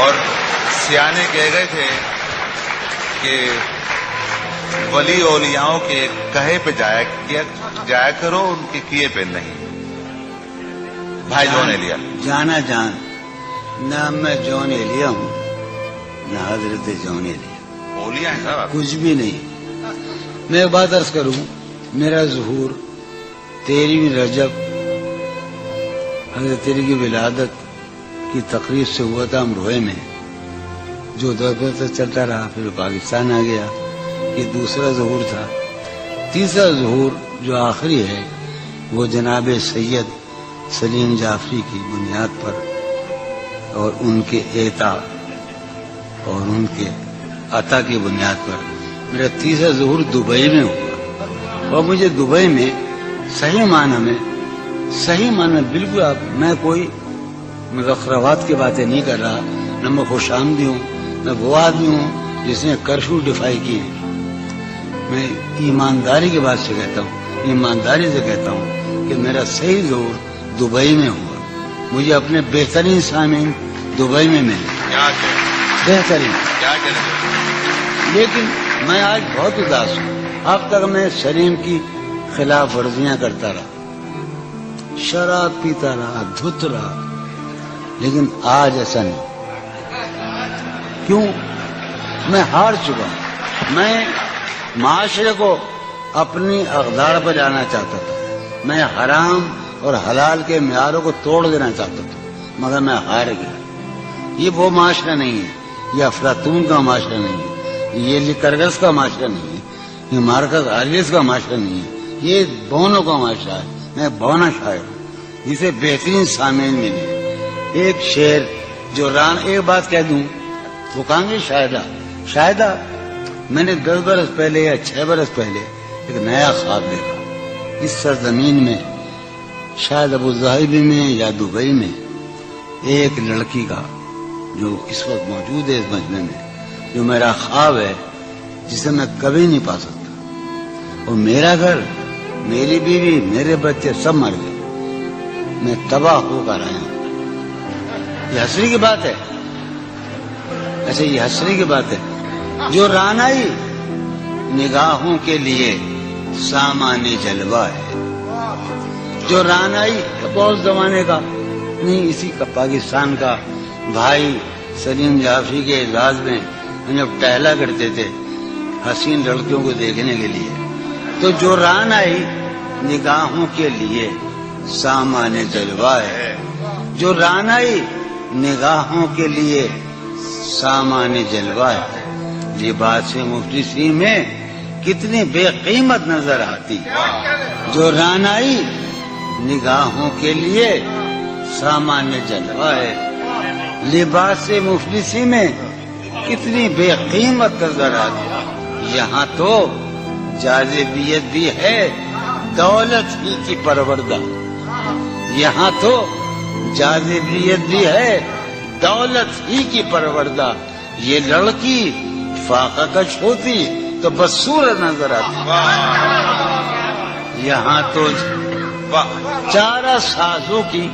اور سیانے کہہ گئے تھے کہ ولی اولیاؤں کے کہے پہ جایا کرو، ان کے کیے پہ نہیں. بھائی جو نے لیا جانا جان، نہ میں جون لیا ہوں نہ حضرت جون لیا. اولیاء ہیں صاحب، کچھ بھی نہیں. میں ایک بات عرض کروں، میرا ظہور 13 رجب حضرت تیری کی ولادت کی تقریب سے ہوا تھا امروہے میں، جو دور تک چلتا رہا، پھر پاکستان آ گیا. یہ دوسرا ظہور تھا. تیسرا ظہور جو آخری ہے وہ جناب سید سلیم جعفری کی بنیاد پر اور ان کے اعطا اور ان کے عطا کی بنیاد پر میرا تیسرا ظہور دبئی میں ہوا. اور مجھے دبئی میں صحیح معنی بالکل میں کوئی مذخرفات کی باتیں نہیں کر رہا، نہ میں خوش آمدی ہوں، میں وہ آدمی ہوں جس نے کرفیو ڈیفائی کیے ہیں. میں ایمانداری کی بات سے کہتا ہوں، ایمانداری سے کہتا ہوں کہ میرا صحیح ظہور دبئی میں ہوا. مجھے اپنے بہترین سامعین دبئی میں ملے، بہترین. لیکن میں آج بہت اداس ہوں. اب تک میں سلیم کی خلاف ورزیاں کرتا رہا، شراب پیتا رہا، دھت رہا، لیکن آج ایسا نہیں. کیوں؟ میں ہار چکا ہوں. میں معاشرے کو اپنی اقدار پر لانا چاہتا تھا. میں حرام اور حلال کے معیاروں کو توڑ دینا چاہتا تھا، مگر میں ہار گیا. یہ وہ معاشرہ نہیں ہے، یہ افلاطون کا معاشرہ نہیں ہے، یہ لیکرگس کا معاشرہ نہیں ہے، یہ مارکس آریس کا معاشرہ نہیں ہے، یہ بونوں کا معاشرہ ہے. میں بونا شاعر ہوں جسے بہترین سامعین ملے. ایک شعر جو ایک بات کہہ دوں، وہ کہاں گے شاہدہ میں نے 10 برس پہلے یا 6 برس پہلے ایک نیا خواب دیکھا. اس سرزمین میں شاید ابوظہبی میں یا دبئی میں ایک لڑکی کا جو اس وقت موجود ہے اس مجمع میں، جو میرا خواب ہے، جسے میں کبھی نہیں پا سکتا. اور میرا گھر، میری بیوی، میرے بچے سب مر گئے. میں تباہ ہو کر آیا ہوں. یہ حسری کی بات ہے. اچھا، یہ حسری کی بات ہے. جو رانائی نگاہوں کے لیے سامان جلوہ ہے، جو رانائی بہت زمانے کا نہیں، اسی کا پاکستان کا بھائی سلیم جعفری کے اعزاز میں ہم جب ٹہلا کرتے تھے حسین لڑکیوں کو دیکھنے کے لیے، تو جو رانائی نگاہوں کے لیے سامان جلوہ ہے، جو رانائی نگاہوں کے لیے سامان جلوہ ہے، لباس مفلسی میں کتنی بے قیمت نظر آتی. جو رانائی نگاہوں کے لیے سامان جلوہ ہے، لباس مفلسی میں کتنی بے قیمت نظر آتی. یہاں تو جاذبیت بھی ہے دولت ہی کی پروردہ. یہاں تو جاذبیت بھی ہے دولت ہی کی پروردہ. یہ لڑکی فاقہ کش ہوتی تو بدصورت نظر آتی. یہاں تو چارہ سازوں کی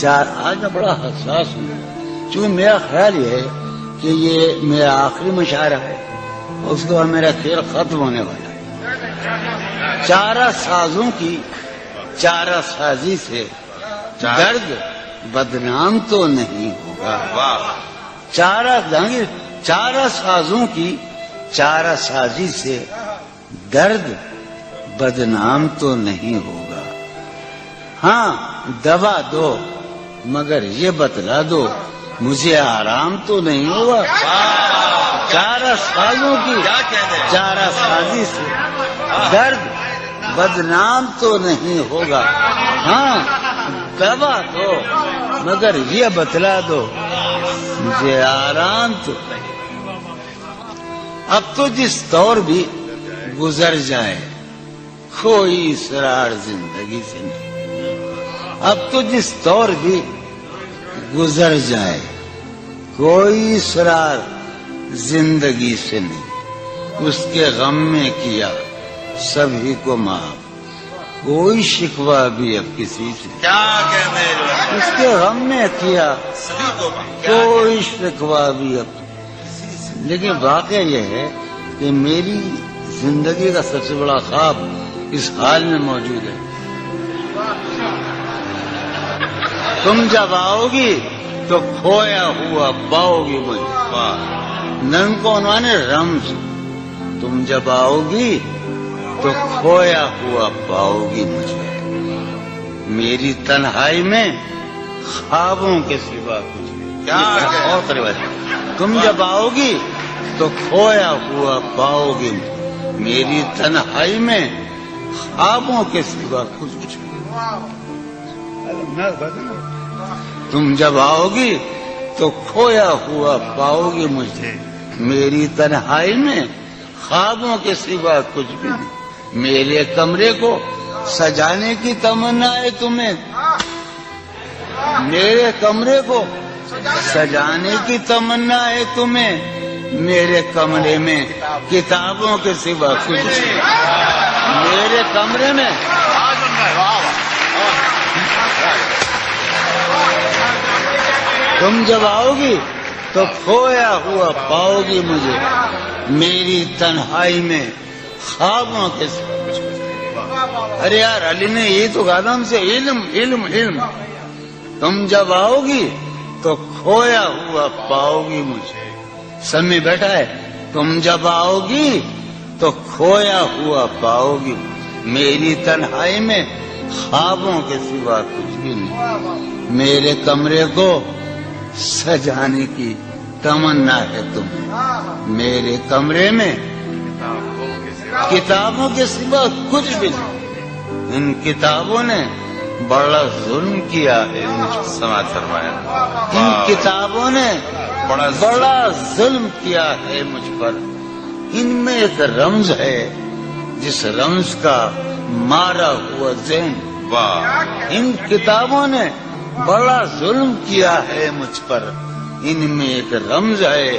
آج میں بڑا حساس ہوں، چونکہ میرا خیال یہ ہے کہ یہ میرا آخری مشاعرہ ہے، اس کے بعد میرا کھیل ختم ہونے والا ہے. چارہ سازوں کی چارہ سازی سے درد بدنام تو نہیں ہوگا. چارہ سازوں کی چارہ سازی سے درد بدنام تو نہیں ہوگا. ہاں دوا دو مگر یہ بتلا دو مجھے آرام تو نہیں ہوگا. چارہ سازوں کی چارہ سازی سے درد بدنام تو نہیں ہوگا. ہاں دوا دو مگر یہ بتلا دو مجھے آرام تو. اب تو جس دور بھی گزر جائے کوئی اسرار زندگی سے نہیں. اب تو جس دور بھی گزر جائے کوئی اسرار زندگی سے نہیں. اس کے غم میں کیا سبھی کو معاف، کوئی شکوہ بھی اب کسی سے کیا کہنے جو ہے اس کے غم میں کیا صحیح کو کیا کوئی شکوہ بھی اب. لیکن واقعہ یہ ہے کہ میری زندگی کا سب سے بڑا خواب اس حال میں موجود ہے. تم جب آؤ گی تو کھویا ہوا پاؤ گی مجھے. واہ. نن کو انہوں نے رمز. تم جب آؤ گی تو کھویا ہوا پاؤ گی مجھے. میری تنہائی میں خوابوں کے سوا کچھ نہیں. کیا اور قریب ہے. تم جب آؤ گی تو کھویا ہوا پاؤ گی. میری تنہائی میں خوابوں کے سوا کچھ نہیں. تم جب آؤ گی تو کھویا ہوا پاؤ گی مجھے. میری تنہائی میں خوابوں کے سوا کچھ بھی نہیں. میرے کمرے کو سجانے کی تمنا ہے تمہیں. میرے کمرے کو سجانے کی تمنا ہے تمہیں. میرے کمرے میں کتابوں کے سوا کچھ نہیں. میرے کمرے میں تم جب آؤ گی تو کھویا ہوا پاؤ گی مجھے. میری تنہائی میں خوابوں کے سوا کچھ نہیں. ارے یار علی نے یہ تو کہا ہم سے علم علم علم. تم جب آؤ گی تو کھویا ہوا پاؤ گی مجھے. سب میں بیٹھا ہے. تم جب آؤ گی تو کھویا ہوا پاؤ گی. میری تنہائی میں خوابوں کے سوا کچھ بھی نہیں. میرے کمرے کو سجانے کی تمنا ہے تمہیں. میرے کمرے میں کتابوں کے سوا کچھ بھی نہیں. ان کتابوں نے بڑا ظلم کیا ہے مجھ پر. سماج فرمایا. ان کتابوں نے بڑا ظلم کیا ہے مجھ پر. ان میں ایک رمز ہے جس رمز کا مارا ہوا ذہن. واہ. ان کتابوں نے بڑا ظلم کیا ہے مجھ پر. ان میں ایک رمز ہے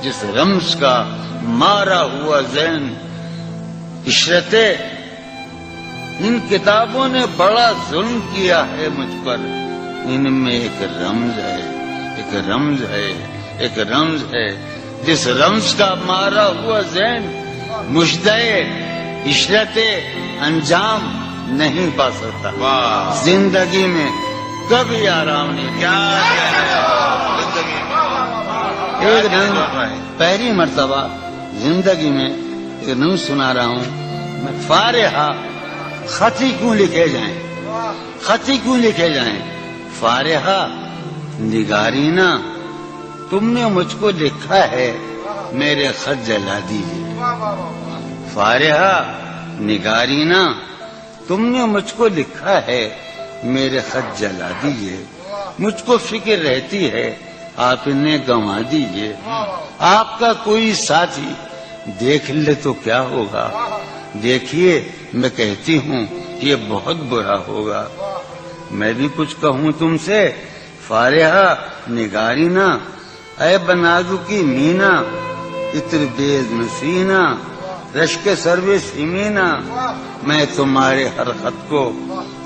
جس رمز کا مارا ہوا ذہن. عشرتیں ان کتابوں نے بڑا ظلم کیا ہے مجھ پر. ان میں ایک رمز ہے ایک رمز ہے ایک رمز ہے جس رمز کا مارا ہوا ذہن مجدے عشرتیں انجام نہیں پا سکتا. واہ. زندگی میں کبھی آرام نہیں. کیا زندگی ایک دن پہلی مرتبہ زندگی میں ایک نم سنا رہا ہوں میں. فارحہ خطی کیوں لکھے جائیں خطی کیوں لکھے جائیں. فارحہ نگارینا تم نے مجھ کو لکھا ہے میرے خط جلا دیجیے. فارحہ نگارینا تم نے مجھ کو لکھا ہے میرے خط جلا دیجیے. مجھ کو فکر رہتی ہے آپ انہیں گنوا دیجیے. آپ کا کوئی ساتھی دیکھ لے تو کیا ہوگا. دیکھیے میں کہتی ہوں یہ بہت برا ہوگا. میں بھی کچھ کہوں تم سے. فارحہ نگارینا اے بنازو کی مینا اتر بیز نسینا رشک سروے سیمینا. میں تمہارے ہر خط کو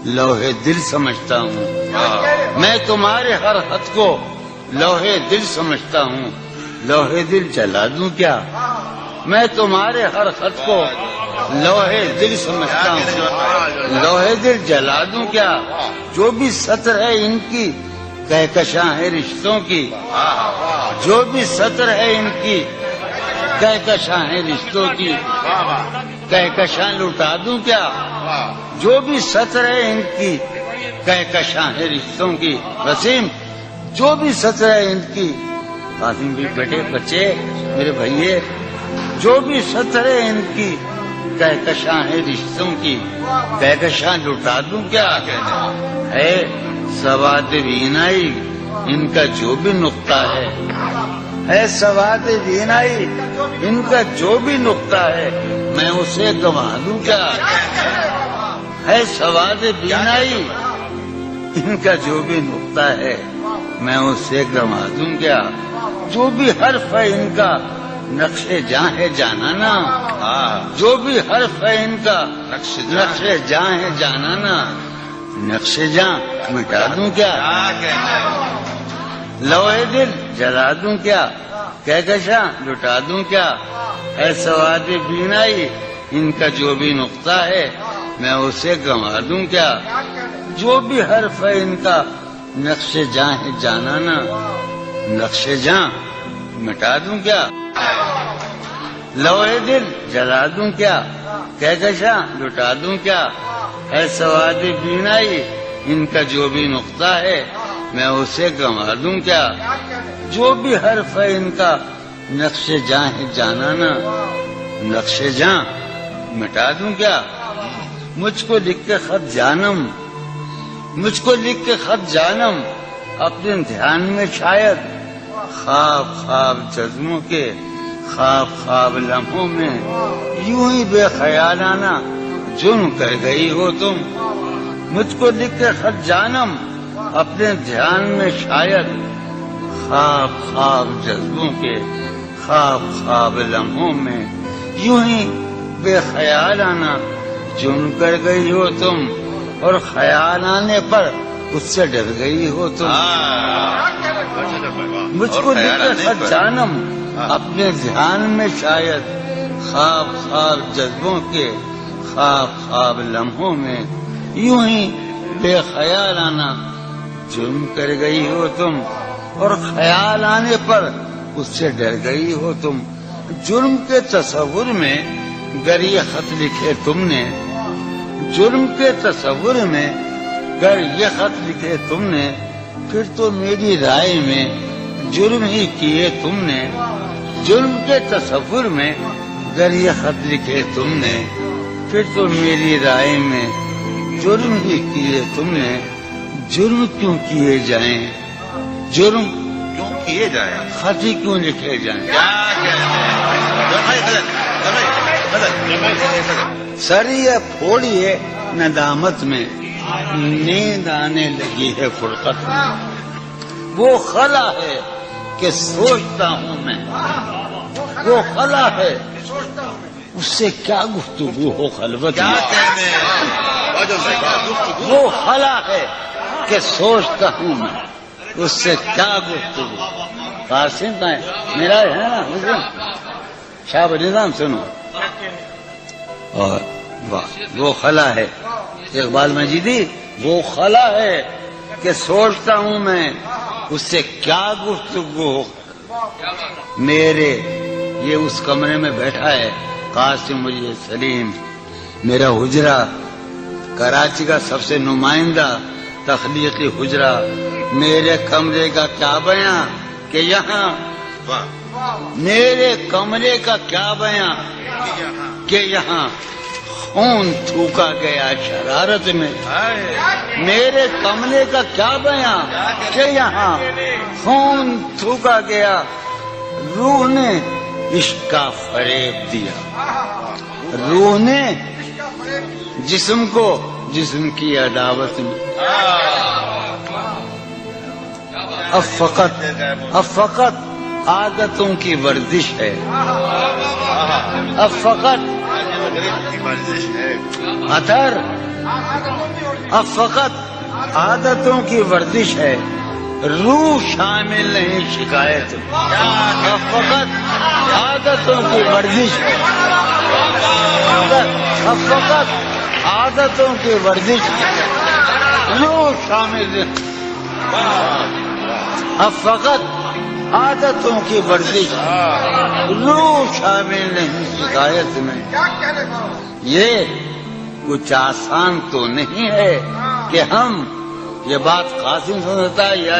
لوہے دل سمجھتا ہوں. میں تمہارے ہر خط کو لوہے دل سمجھتا ہوں. لوہے دل جلا دوں کیا. میں تمہارے ہر خط کو لوہے دل سمجھتا ہوں. لوہے دل جلا دوں کیا. جو بھی سطر ہے ان کی کہکشاں ہے رشتوں کی. جو بھی سطر ہے ان کی کہکشاں ہے رشتوں کی. کہکشاں لٹا دوں کیا. جو بھی سطر ہے ان کی کہکشاں ہے رشتوں کی. وسیم جو بھی سطر ہے ان کی. قاسم بھی بیٹے بچے میرے بھائیے جو بھی سطر ہے ان کی کہکشاں ہے رشتوں کی. کہکشاں لٹا دوں کیا. ہے سواد وینائی ان کا جو بھی نقطہ ہے سواد وینائی ان کا جو بھی نقطہ ہے میں اسے گنوا دوں کیا. ہے سواد وینائی ان کا جو بھی نقطہ ہے میں اسے گنوا دوں کیا. جو بھی حرف ہے ان کا نقش جاں ہے جانانا جو بھی حرف ہے ان کا نقش نقش جاں ہے جانانا، نقش جاں مٹا دوں کیا، لوہے دل جلا دوں کیا، کہکشاں لٹا دوں کیا، ہے سواد بینائی ان کا جو بھی نقطہ ہے میں اسے گنوا دوں کیا، جو بھی حرف ہے ان کا نقش جاں ہے جانانا، نقش جاں مٹا دوں کیا، لوہے دل جلا دوں کیا، کہکشاں لٹا دوں کیا، ہے سواد بینائی ان کا جو بھی نقطہ ہے میں اسے گنوا دوں کیا، جو بھی حرف ہے ان کا نقش جاں ہے جانانا، نقش جاں مٹا دوں کیا، مجھ کو لکھ کے خط جانم، مجھ کو لکھ کے خط جانم اپنے دھیان میں شاید، خواب خواب جذبوں کے خواب خواب لمحوں میں یوں ہی بے خیالانہ جرم کر گئی ہو تم، مجھ کو لکھ کے خط جانم اپنے دھیان میں شاید، خواب خواب جذبوں کے خواب خواب لمحوں میں یوں ہی بے خیالانہ جرم کر گئی ہو تم، اور خیال آنے پر اس سے ڈر گئی ہو تم، مجھ کو لکھ کے خط جانم اپنے دھیان میں شاید، خواب خواب جذبوں کے خواب خواب لمحوں میں یوں ہی بے خیالانہ جرم کر گئی ہو تم، اور خیال آنے پر اس سے ڈر گئی ہو تم، جرم کے تصور میں گر یہ خط لکھے تم نے، جرم کے تصور میں گر یہ خط لکھے تم نے، پھر تو میری رائے میں جرم ہی کیے تم نے، جرم کے تصور میں گر یہ خط لکھے تم نے، پھر تو میری رائے میں جرم ہی کیے تم نے، جرم کیوں کیے جائیں، جرم کیوں کیے جائیں، خط ہی کیوں لکھے جائیں، سریے پھوڑیے ندامت میں نیند آنے لگی ہے فرقت میں، وہ خلا ہے کہ سوچتا ہوں میں، وہ خلا ہے اس سے کیا گفتگو ہو خلوت میں، وہ خلا ہے کہ سوچتا ہوں میں اس سے کیا گفتگو، قاسم کا میرا ہے نا شاہ نظام سنو، اور وہ خلا ہے اقبال مجیدی، وہ خلا ہے کہ سوچتا ہوں میں اس سے کیا گفتگو ہو، میرے یہ اس کمرے میں بیٹھا ہے قاسم مجھے سلیم، میرا حجرہ کراچی کا سب سے نمائندہ تخلیقی حجرہ، میرے کمرے کا کیا بیاں کہ یہاں، میرے کمرے کا کیا بیاں کہ یہاں خون تھوکا گیا شرارت میں، میرے کمرے کا کیا بیاں کہ یہاں خون تھوکا گیا، روح نے عشق کا فریب دیا، روح نے جسم کو جسم کی عداوت میں، اب فقط عادتوں کی ورزش ہے، اب فقط اثر، اب فقط عادتوں کی ورزش ہے، روح شامل نہیں شکایت، اب فقط عادتوں کی ورزش ہے، اب فقط عادتوں کی ورزش ہے، روح شامل نہیں، اب فقط عادتوں کی ورزش، روح شامل نہیں شکایت میں، یہ کچھ آسان تو نہیں ہے کہ ہم، یہ بات قاسم سمجھتا ہے یا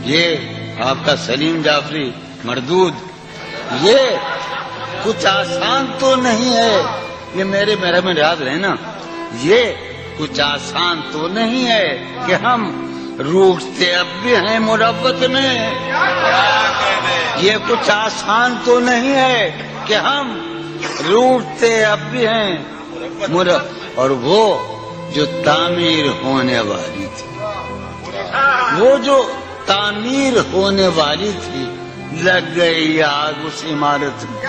یہ آپ کا سلیم جعفری مردود، یہ کچھ آسان تو نہیں ہے، یہ میرے میں یاد رہے نا، یہ کچھ آسان تو نہیں ہے کہ ہم روٹتے اب بھی ہیں مربت میں، یہ کچھ آسان تو نہیں ہے کہ ہم روٹتے اب بھی ہیں مربت، اور وہ جو تعمیر ہونے والی تھی، وہ جو تعمیر ہونے والی تھی لگ گئی آگ اس عمارت میں.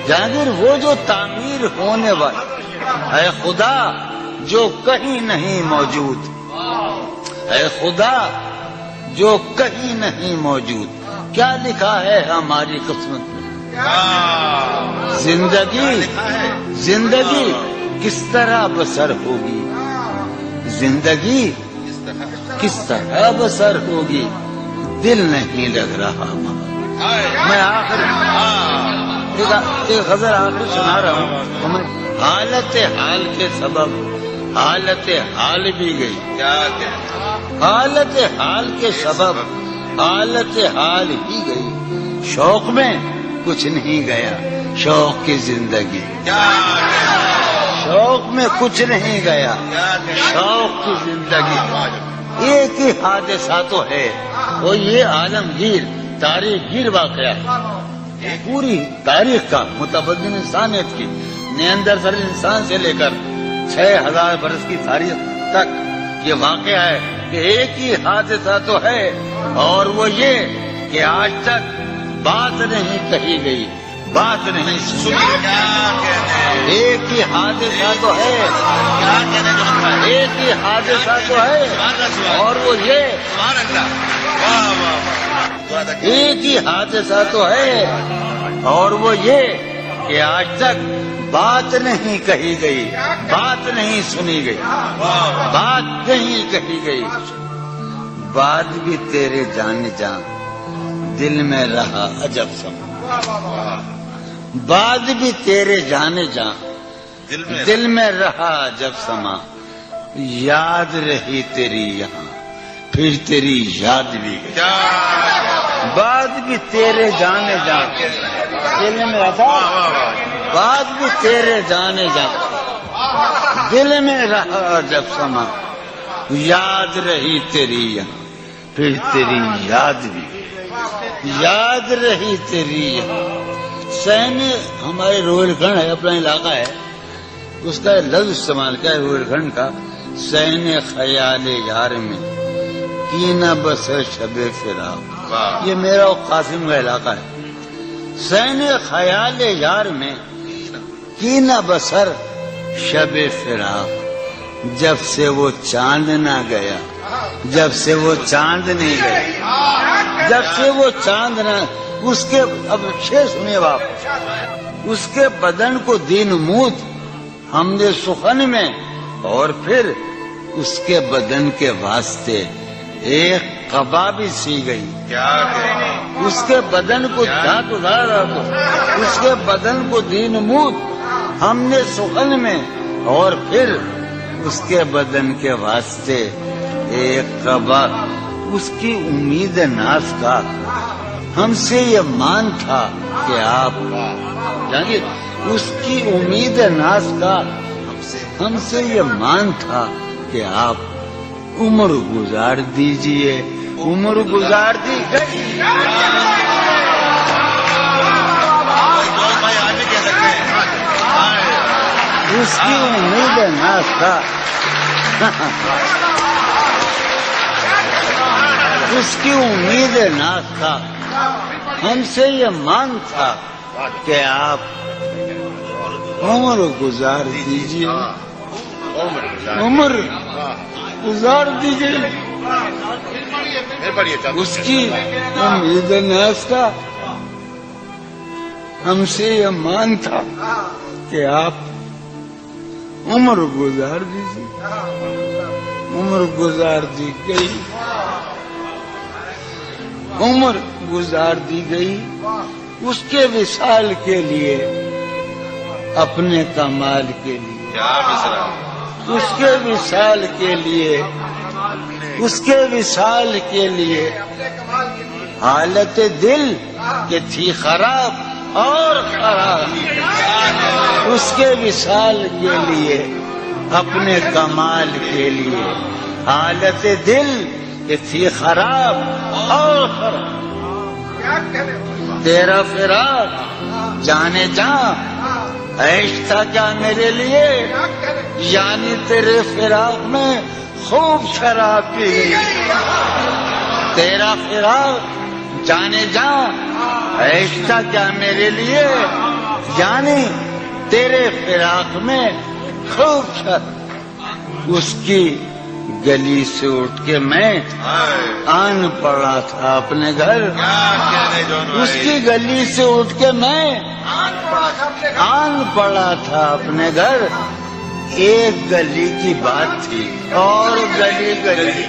جہانگیر وہ جو تعمیر ہونے والا اے خدا جو کہیں نہیں موجود، اے خدا جو کہیں نہیں موجود، کیا لکھا ہے ہماری قسمت میں؟ زندگی کس طرح بسر ہوگی، زندگی کس طرح بسر ہوگی، دل نہیں لگ رہا مگر. میں آخر ایک غزل آخر سنا رہا ہوں. میں حالت حال کے سبب حالت حال بھی گئی، حالت حال کے سبب حالت حال ہی گئی. شوق میں کچھ نہیں گیا، شوق کی زندگی. شوق میں کچھ نہیں گیا، شوق کی زندگی. ایک ہی حادثہ تو ہے، وہ یہ عالمگیر تاریخ گیر واقعہ ہے. پوری تاریخ کا متبدل انسانیت کی نیاندرتال انسان سے لے کر 6000 برس کی تاریخ تک یہ واقعہ ہے کہ ایک ہی حادثہ تو ہے، اور وہ یہ کہ آج تک بات نہیں کہی گئی، بات نہیں سنی. ایک ہی حادثہ تو ہے، ایک ہی حادثہ تو ہے، اور وہ یہ ایک ہی حادثہ تو ہے، اور وہ یہ کہ آج تک بات نہیں کہی گئی، بات نہیں سنی گئی، بات نہیں کہی گئی. بات بھی تیرے جان جان دل میں رہا عجب سما، بات بھی تیرے جانے جان دل میں رہا عجب سما. یاد رہی تیری یہاں پھر تیری یاد بھی گئی. بات بھی تیرے جانے جان دل میں رہا، بات بھی تیرے جانے جان دل میں رہا جب سما. یاد رہی تیری یہاں پھر تیری یاد بھی، یاد رہی تیری یہاں. سین ہمارے روہیل کھنڈ ہے، اپنا علاقہ ہے، اس کا لفظ استعمال کیا ہے روہیل کھنڈ کا. سین خیال یار میں کی نہ بسر شب فراق. یہ میرا اور قاسم کا علاقہ ہے. سین خیال یار میں کی نہ بسر شب فراق. جب سے وہ چاند نہ گیا، جب سے وہ چاند نہیں گیا، جب سے وہ چاند نہ، اس کے اب شعر سنیے باپ. اس کے بدن کو دی نمود ہم نے سخن میں، اور پھر اس کے بدن کے واسطے ایک قبا بھی سی گئی. اس کے بدن کو دھات ادھارا تو اس کے بدن کو دی نمود ہم نے سخن میں، اور پھر اس کے بدن کے واسطے ایک قبا. اس کی امید ناز کا ہم سے یہ مان تھا کہ آپ جانیے، اس کی امید ناز کا ہم سے یہ مان تھا کہ آپ عمر گزار دیجئے. عمر گزار دی گئی. اس کی امید ناز تھا، اس کی امید ناز تھا ہم سے یہ مان تھا کہ آپ عمر گزار دیجئے. عمر گزار دیجئے. اس کی امید ناز تھا ہم سے یہ مان تھا کہ آپ عمر گزار دیجئے. عمر گزار دی گئی، عمر گزار دی گئی. اس کے وصال کے لیے، اپنے کمال کے لیے، اس کے وصال کے لیے، اس کے وصال کے لیے حالت دل کہ تھی خراب اور خراب. اس کے وصال کے لیے، اپنے کمال کے لیے حالت دل کہ تھی خراب اور خراب. تیرا فراق جانے جان عیش تھا کیا میرے لیے، یعنی تیرے فراق میں خوب شراب پی گئی. تیرا فراق جانے جا ایسا کیا میرے لیے جانی تیرے فراق میں خوب شر اس کی گلی سے اٹھ کے میں آن پڑا تھا اپنے گھر اس کی گلی سے اٹھ کے میں آن پڑا تھا اپنے گھر ایک گلی کی بات تھی اور گلی گلی